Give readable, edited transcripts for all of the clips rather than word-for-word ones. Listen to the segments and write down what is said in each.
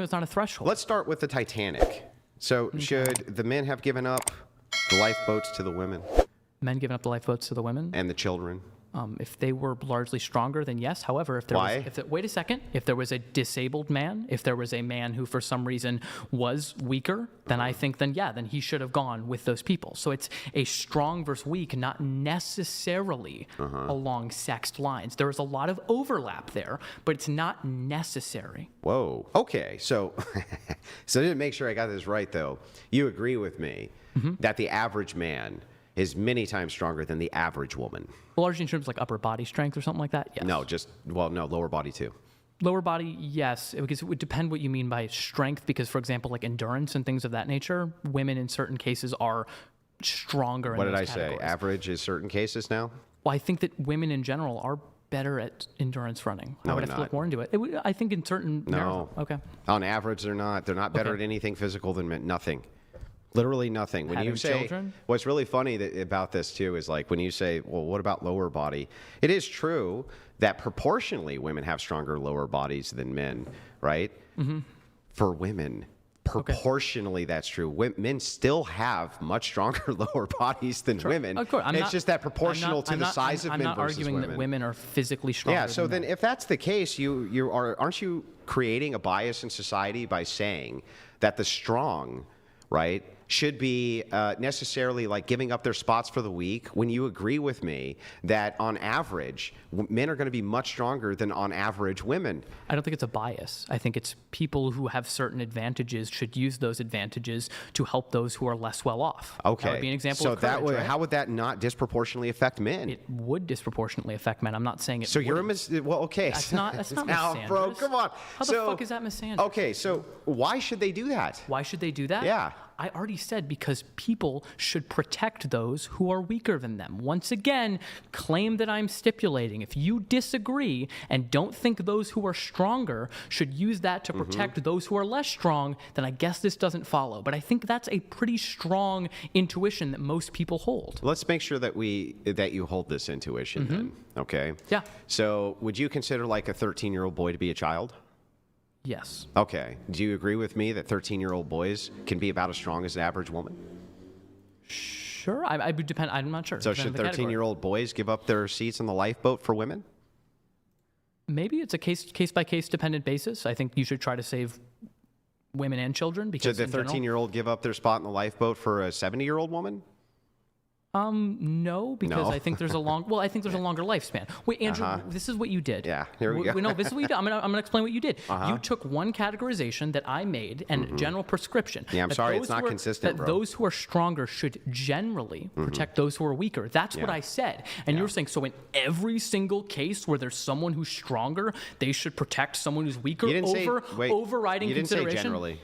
It's not a threshold. Let's start with the Titanic. So should the men have given up the lifeboats to the women? Men giving up the lifeboats to the women? And the children? If they were largely stronger, then yes. However, if there Why? was, wait a second, if there was a disabled man, if there was a man who for some reason was weaker, then I think then he should have gone with those people. So it's a strong versus weak, not necessarily along sexed lines. There is a lot of overlap there, but it's not necessary. Whoa. Okay. So, so to make sure I got this right, though, you agree with me that the average man is many times stronger than the average woman. Well, largely in terms of like upper body strength or something like that, yes. No, no, lower body too. Lower body, yes, because it would depend what you mean by strength, because, for example, like endurance and things of that nature, women in certain cases are stronger in What did those I categories. say? Average is certain cases now? Well, I think that women in general are better at endurance running. No, I would they're have to look more into it. I think in certain... No. Okay. On average, they're not. They're not better at anything physical than men. Nothing. Literally nothing. When Having you say, children? what's really funny about this too is like when you say, well, what about lower body? It is true that proportionally women have stronger lower bodies than men, right? For women, proportionally that's true. Men still have much stronger lower bodies than women. Of course. It's just that proportional to the size of men versus women. I'm not arguing that women are physically stronger Yeah, so than then men. if that's the case, aren't you creating a bias in society by saying that the strong, right, should be necessarily like giving up their spots for the weak, when you agree with me that on average, men are going to be much stronger than on average women? I don't think it's a bias. I think it's people who have certain advantages should use those advantages to help those who are less well off. Okay. That would be an example so of courage, that would, right? how would that not disproportionately affect men? It would disproportionately affect men. I'm not saying it So you're wouldn't. well, okay. That's not Miss now, Sanders. bro, come on. How the fuck is that Miss Sanders? Okay, so why should they do that? Why should they do that? Yeah. I already said because people should protect those who are weaker than them. Once again, claim that I'm stipulating. If you disagree and don't think those who are stronger should use that to protect those who are less strong, then I guess this doesn't follow. But I think that's a pretty strong intuition that most people hold. Let's make sure that you hold this intuition then, okay? Yeah. So would you consider like a 13-year-old boy to be a child? Yes. Okay. Do you agree with me that 13-year-old boys can be about as strong as an average woman? Sure. I would depend. I'm not sure. So Depends should on the category. 13-year-old boys give up their seats on the lifeboat for women? Maybe it's a case by case dependent basis. I think you should try to save women and children because Should the 13-year-old give up their spot in the lifeboat for a 70-year-old woman? No, because No. I think there's a longer lifespan. Wait, Andrew, this is what you did. Yeah, here we go. No, this is what you did. I'm gonna explain what you did. You took one categorization that I made and general prescription. Yeah, I'm that sorry, those it's not who are- consistent, That bro. those who are stronger should generally protect those who are weaker. That's what Yeah. I said. And you're saying, so in every single case where there's someone who's stronger, they should protect someone who's weaker You didn't say, wait, overriding you didn't consideration? say generally.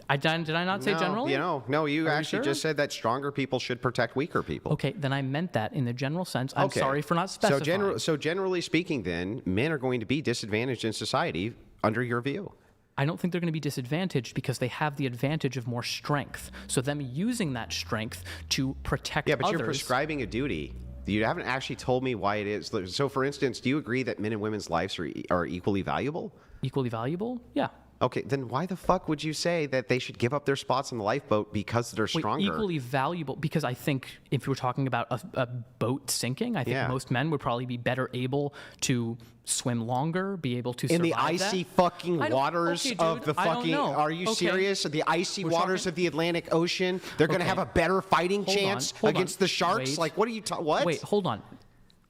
Did I not say No, generally? No, you Are actually sure? just said that stronger people should protect weaker people. Okay, then I meant that in the general sense. I'm Okay. sorry for not specifying. So generally speaking then, men are going to be disadvantaged in society under your view. I don't think they're going to be disadvantaged because they have the advantage of more strength. So them using that strength to protect Yeah, but others. you're prescribing a duty. You haven't actually told me why it is. So for instance, do you agree that men and women's lives are equally valuable? Equally valuable? Yeah. Okay, then why the fuck would you say that they should give up their spots in the lifeboat because they're Wait, stronger? equally valuable because I think if we're talking about a boat sinking, I think Yeah. most men would probably be better able to swim longer, be able to survive in the icy that. fucking I don't- waters okay, of dude, the I don't fucking. know. Are you Okay. serious? The icy We're waters talking- of the Atlantic Ocean. They're going to Okay. have a better fighting Hold on, chance hold on. against the sharks. Wait. Like, what are you? What? Wait, hold on.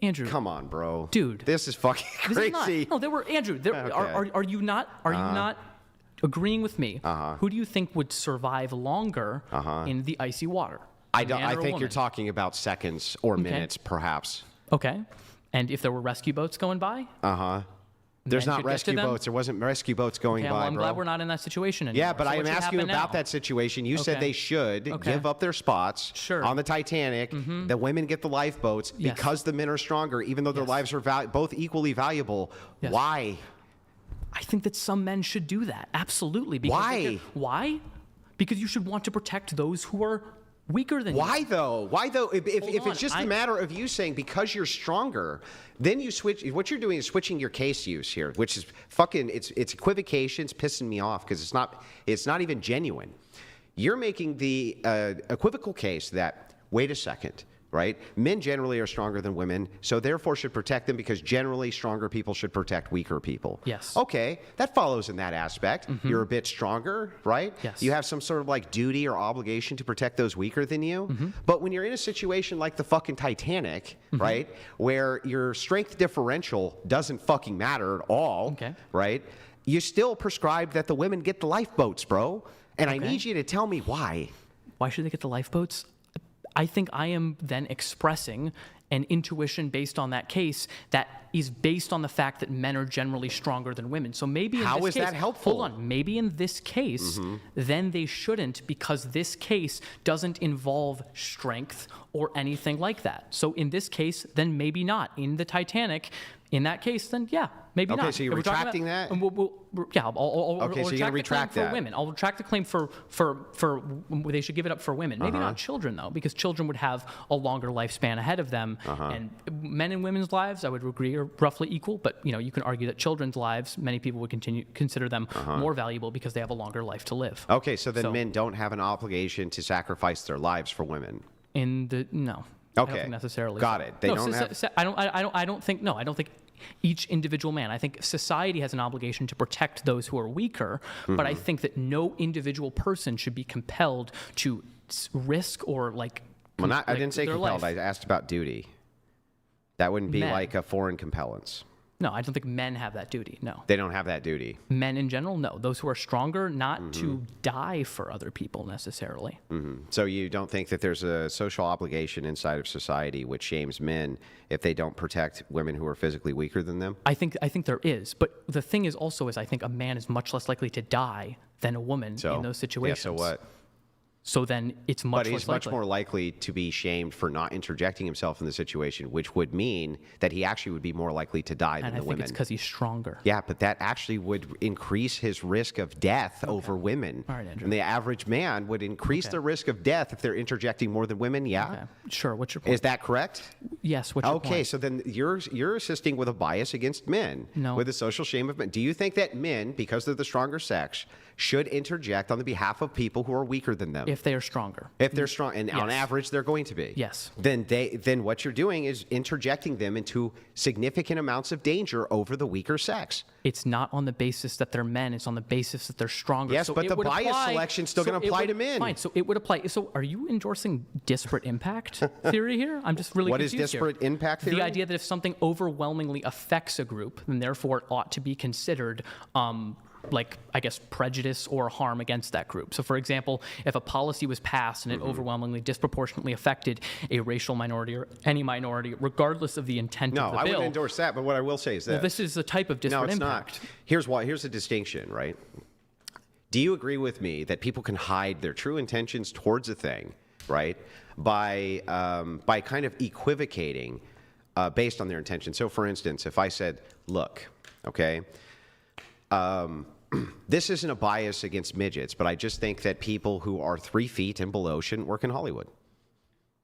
Andrew. Come on, bro. Dude. This is fucking This is not- crazy. no, there were Andrew. Okay. Are you not agreeing with me? Who do you think would survive longer in the icy water? I A don't. man I or a think you're woman? talking about seconds or minutes, perhaps. Okay. And if there were rescue boats going by? There's Men not should get to rescue them? boats. There wasn't rescue boats going Okay, by, well, I'm bro. glad we're not in that situation anymore. Yeah, but So I what am should asking you happen about now? that situation. You said Okay. they should Okay. give up their spots Sure. on the Titanic. The women get the lifeboats Yes. because the men are stronger, even though their Yes. lives are both equally valuable. Yes. Why? I think that some men should do that. Absolutely. Because Why? Why? Because you should want to protect those who are Weaker than you. Why though? Why though? If on. it's just a matter of you saying because you're stronger, then you switch. What you're doing is switching your case use here, which is fucking. It's equivocation. It's pissing me off because it's not even genuine. You're making the equivocal case that wait a second. Right? Men generally are stronger than women, so therefore should protect them because generally stronger people should protect weaker people. Yes. Okay, that follows in that aspect. You're a bit stronger, right? Yes. You have some sort of like duty or obligation to protect those weaker than you. But when you're in a situation like the fucking Titanic, right, where your strength differential doesn't fucking matter at all, right? You still prescribe that the women get the lifeboats, bro. And I need you to tell me why. Why should they get the lifeboats? I think I am then expressing an intuition based on that case that is based on the fact that men are generally stronger than women. So maybe in How this is case, that helpful? Hold on. Maybe in this case, then they shouldn't because this case doesn't involve strength or anything like that. So in this case, then maybe not. In the Titanic, in that case, then yeah, maybe not. Okay, so you're retracting that? I'll Okay, so you're gonna retract that. for women. I'll retract the claim for they should give it up for women. Maybe not children though, because children would have a longer lifespan ahead of them. And men and women's lives, I would agree, are roughly equal. But you can argue that children's lives, many people would consider them more valuable because they have a longer life to live. Okay, so then men don't have an obligation to sacrifice their lives for women. No. I don't think necessarily. Got it. They don't have. I don't think. No, I don't think each individual man. I think society has an obligation to protect those who are weaker, but I think that no individual person should be compelled to risk or like. Well, I didn't say compelled. Life. I asked about duty. That wouldn't be Men. like a foreign compellence. No, I don't think men have that duty. No. They don't have that duty. Men in general, no. Those who are stronger, not to die for other people necessarily. So you don't think that there's a social obligation inside of society which shames men if they don't protect women who are physically weaker than them? I think there is, but the thing is also I think a man is much less likely to die than a woman in those situations. Yeah, so what? So then it's much But he's less likely. much more likely to be shamed for not interjecting himself in the situation, which would mean that he actually would be more likely to die than and the I think women. it's because he's stronger. Yeah, but that actually would increase his risk of death over women. All right, Andrew. And the average man would increase the risk of death if they're interjecting more than women. Yeah. Okay. Sure. What's your point? Is that correct? Yes. What's your point? Okay, so then you're assisting with a bias against men. No. With the social shame of men. Do you think that men, because they're the stronger sex, should interject on the behalf of people who are weaker than them? If they are stronger. If they're strong, and on average they're going to be. Yes. Then what you're doing is interjecting them into significant amounts of danger over the weaker sex. It's not on the basis that they're men. It's on the basis that they're stronger. Yes, so but it the would bias apply, selection's still so gonna it apply would- to men. Fine. So it would apply. So are you endorsing disparate impact theory here? I'm just really What is confused disparate here. impact theory? The idea that if something overwhelmingly affects a group, then therefore it ought to be considered like, I guess, prejudice or harm against that group. So, for example, if a policy was passed and it overwhelmingly disproportionately affected a racial minority or any minority, regardless of the intent of the I bill. wouldn't endorse that, but what I will say is this. Well, this is the type of disparate No, it's impact. not. Here's why. Here's the distinction, right? Do you agree with me that people can hide their true intentions towards a thing, right, by kind of equivocating based on their intention? So, for instance, if I said, "Look, okay, this isn't a bias against midgets, but I just think that people who are 3 feet and below shouldn't work in Hollywood,"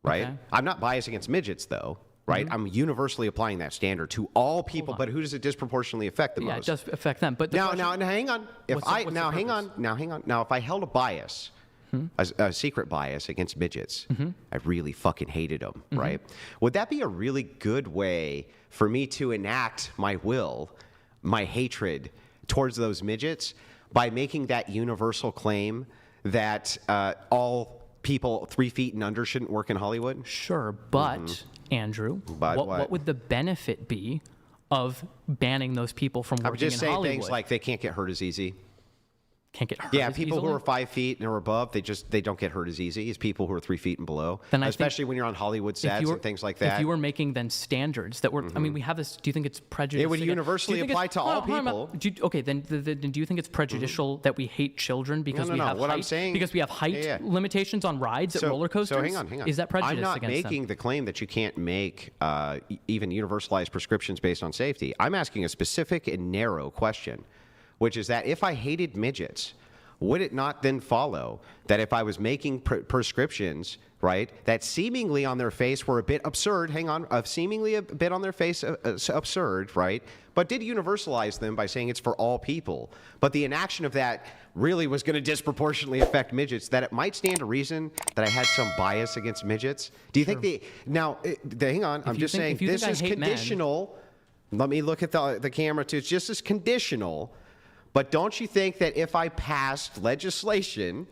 right? Okay. I'm not biased against midgets, though. Right, I'm universally applying that standard to all people, but who does it disproportionately affect the Yeah, it most? does affect them. But the Now, question- hang on. What's the purpose? Now, if I held a bias, a secret bias against midgets, I really fucking hated them, right? Would that be a really good way for me to enact my will, my hatred towards those midgets by making that universal claim that all people 3 feet and under shouldn't work in Hollywood? Sure, but Andrew, But what what? would the benefit be of banning those people from I would working just in say Hollywood? things like they can't get hurt as easy. Can't get hurt. Yeah, as people who easily? are 5 feet and or above, they don't get hurt as easy as people who are 3 feet and below. Then I think especially when you're on Hollywood If sets you were- and things like that. If you were making then standards that were, I mean, we have this. Do you think it's prejudicial? It would universally apply to all people. Okay, then do you think it's prejudicial that we hate children because No, we no, have what height, I'm saying- because we have height Yeah. limitations on rides at roller coasters? So hang on. Is that prejudice I'm not against making them? the claim that you can't make even universalized prescriptions based on safety. I'm asking a specific and narrow question, which is that if I hated midgets, would it not then follow that if I was making prescriptions, right, that seemingly on their face were a bit absurd, seemingly a bit on their face absurd, right, but did universalize them by saying it's for all people, but the inaction of that really was going to disproportionately affect midgets, that it might stand to reason that I had some bias against midgets? Do you think hang on, I'm just saying this is conditional. Let me look at the camera too. It's just as conditional. But don't you think that if I passed legislation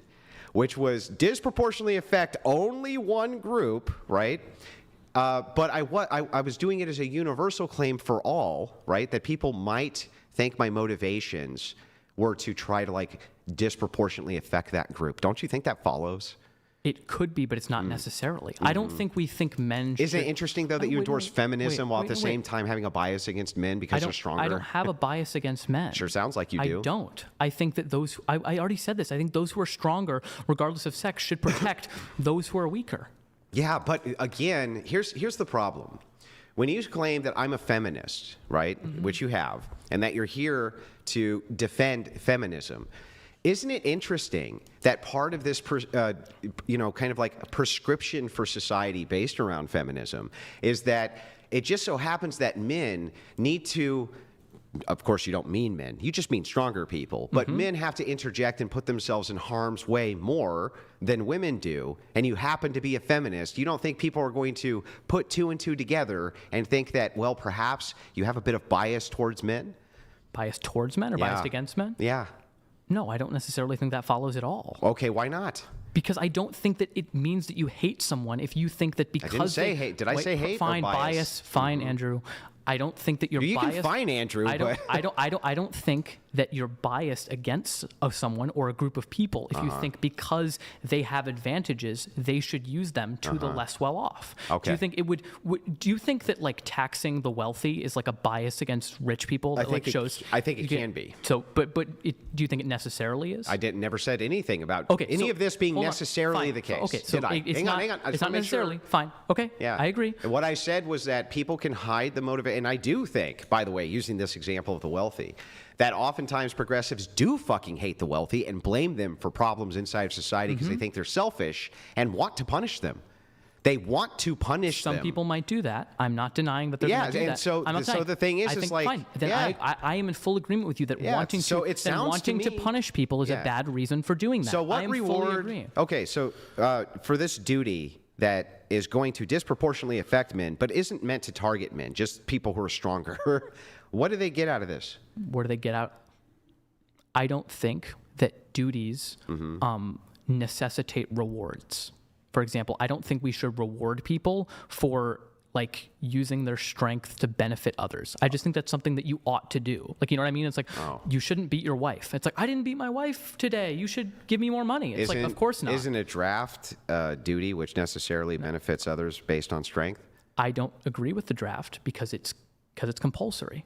which was disproportionately affect only one group, right? But I was doing it as a universal claim for all, right? That people might think my motivations were to try to like disproportionately affect that group. Don't you think that follows? It could be, but it's not necessarily. I don't think we think men should... Isn't it interesting, though, that you endorse feminism while at the same time having a bias against men because they're stronger? I don't have a bias against men. Sure sounds like you do. I don't. I think that those... I already said this. I think those who are stronger, regardless of sex, should protect those who are weaker. Yeah, but again, here's the problem. When you claim that I'm a feminist, right, which you have, and that you're here to defend feminism... Isn't it interesting that part of this, kind of like a prescription for society based around feminism is that it just so happens that men need to, of course you don't mean men, you just mean stronger people, but men have to interject and put themselves in harm's way more than women do, and you happen to be a feminist. You don't think people are going to put two and two together and think that, well, perhaps you have a bit of bias towards men? Bias towards men or biased against men? Yeah. No, I don't necessarily think that follows at all. Okay, why not? Because I don't think that it means that you hate someone if you think that because... I didn't say hate. Did I say hate fine, or bias? Fine, Andrew. I don't think that you're biased. You can fine Andrew, but... I don't think that you're biased against someone or a group of people if you think because they have advantages, they should use them to the less well off. Okay. Do you think it would do you think that like taxing the wealthy is like a bias against rich people that shows? I think it can be. So, but do you think it necessarily is? I never said anything about any of this being necessarily the case. Okay, so hang on. It's not necessarily fine. Okay, yeah, I agree. And what I said was that people can hide the motivation, and I do think, by the way, using this example of the wealthy, that oftentimes progressives do fucking hate the wealthy and blame them for problems inside of society because they think they're selfish and want to punish them. They want to punish them. Some people might do that. I'm not denying that they're going to do that. And so the thing is like... Fine. Then I am in full agreement with you that wanting to punish people is a bad reason for doing that. So what reward... Okay, so for this duty that is going to disproportionately affect men, but isn't meant to target men, just people who are stronger, what do they get out of this? What do they get out? I don't think that duties necessitate rewards. For example, I don't think we should reward people for like using their strength to benefit others. I just think that's something that you ought to do. Like, you know what I mean? It's like, you shouldn't beat your wife. It's like, I didn't beat my wife today. You should give me more money. It's like, of course not. Isn't a draft duty which necessarily benefits others based on strength? I don't agree with the draft because it's compulsory.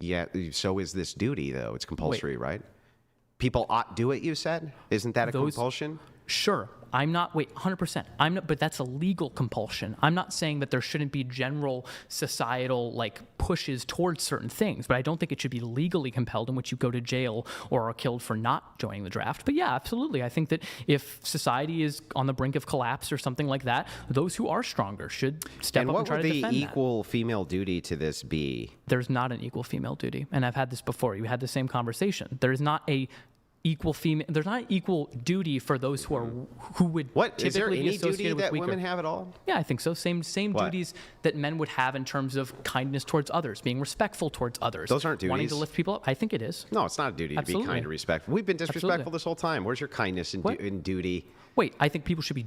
Yeah, so is this duty, though. It's compulsory, right? People ought do it, you said? Isn't that a compulsion? Sure. 100%. I'm not, but that's a legal compulsion. I'm not saying that there shouldn't be general societal like pushes towards certain things, but I don't think it should be legally compelled in which you go to jail or are killed for not joining the draft. But yeah, absolutely. I think that if society is on the brink of collapse or something like that, those who are stronger should step up and try to defend that. And what would the equal female duty to this be? There's not an equal female duty. And I've had this before. You had the same conversation. There's not a equal female. There's not equal duty for those who would typically be associated with weaker. Is there any duty that women have at all? Yeah, I think so. Same duties that men would have in terms of kindness towards others, being respectful towards others. Those aren't duties. Wanting to lift people up. I think it is. No, it's not a duty to be kind and respectful. We've been disrespectful this whole time. Where's your kindness and duty? Wait, I think people should be...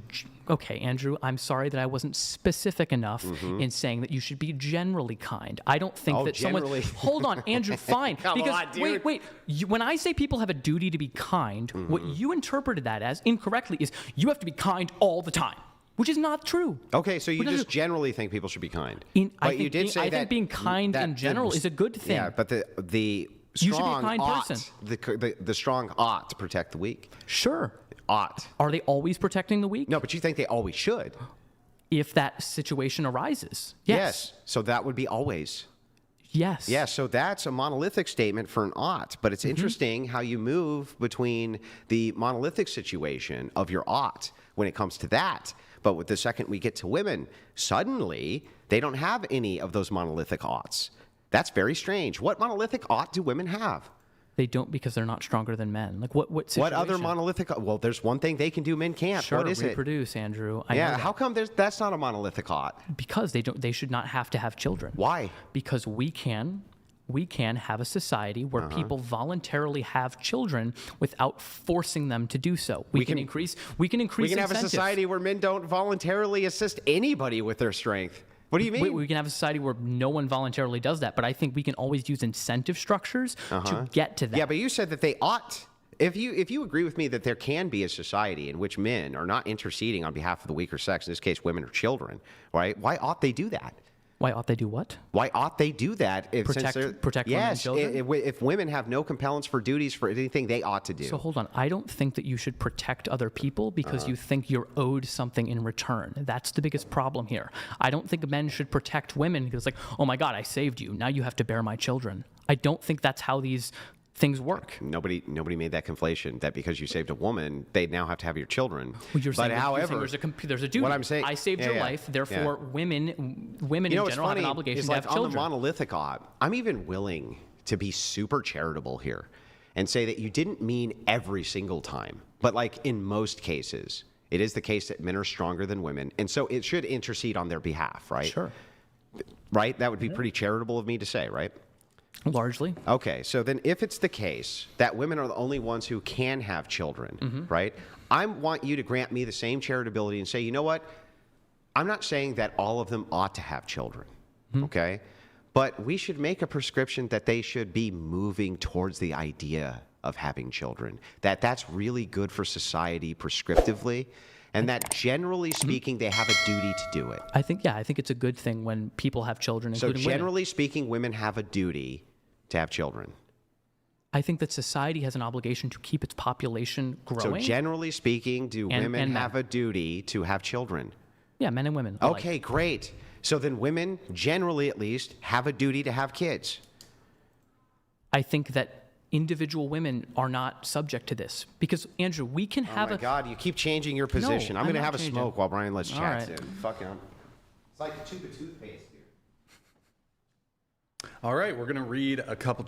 Okay, Andrew, I'm sorry that I wasn't specific enough in saying that you should be generally kind. I don't think that generally. someone... Hold on, Andrew, fine. Come on, dude. Wait. When I say people have a duty to be kind, what you interpreted that as incorrectly is you have to be kind all the time, which is not true. Okay, so you just generally think people should be kind. I think being kind in general is a good thing. Yeah, but the you should be a kind person. The strong ought to protect the weak. Sure. Ought. Are they always protecting the weak? No, but you think they always should. If that situation arises. Yes. So that would be always. Yes. Yeah, so that's a monolithic statement for an ought. But it's interesting how you move between the monolithic situation of your ought when it comes to that. But with the second we get to women, suddenly they don't have any of those monolithic oughts. That's very strange. What monolithic ought do women have? They don't, because they're not stronger than men. Like what situation? What other monolithic? Well, there's one thing they can do men can't. Sure, what is reproduce, Andrew. I know Yeah, that. how come that's not a monolithic ought? Because they should not have to have children. Why? Because we can have a society where people voluntarily have children without forcing them to do so. We can increase We can have a incentives. society where men don't voluntarily assist anybody with their strength. What do you mean? We can have a society where no one voluntarily does that, but I think we can always use incentive structures to get to that. Yeah, but you said that they ought. If you agree with me that there can be a society in which men are not interceding on behalf of the weaker sex, in this case women or children, right? Why ought they do that? Why ought they do what? Why ought they do that? Protect women and yes, children? if women have no compellence for duties for anything, they ought to do. So hold on. I don't think that you should protect other people because you think you're owed something in return. That's the biggest problem here. I don't think men should protect women because, like, oh my God, I saved you. Now you have to bear my children. I don't think that's how these things work. Nobody made that conflation that because you saved a woman, they now have to have your children. Well, you're saying, however, there's a duty. what I'm saying, I saved your life, therefore women in general have an obligation to have on children. the monolithic ought, I'm even willing to be super charitable here and say that you didn't mean every single time, but like in most cases, it is the case that men are stronger than women, and so it should intercede on their behalf, right? Sure. Right? That would be pretty charitable of me to say, right? Largely. Okay, so then if it's the case that women are the only ones who can have children, right? I want you to grant me the same charitability and say, you know what? I'm not saying that all of them ought to have children, okay? But we should make a prescription that they should be moving towards the idea of having children, that that's really good for society prescriptively, and that generally speaking, they have a duty to do it. I think it's a good thing when people have children, So including generally speaking, women have a duty to have children. I think that society has an obligation to keep its population growing. So generally speaking, do women have a duty to have children? Yeah, men and women. Okay, great. So then women, generally at least, have a duty to have kids. I think that individual women are not subject to this because, Andrew, we can have Oh my God, you keep changing your position. I'm going to have a smoke while Brian lets chat. right. Dude. Fuck him. It's like a tube of toothpaste, dude. All right, we're going to read a couple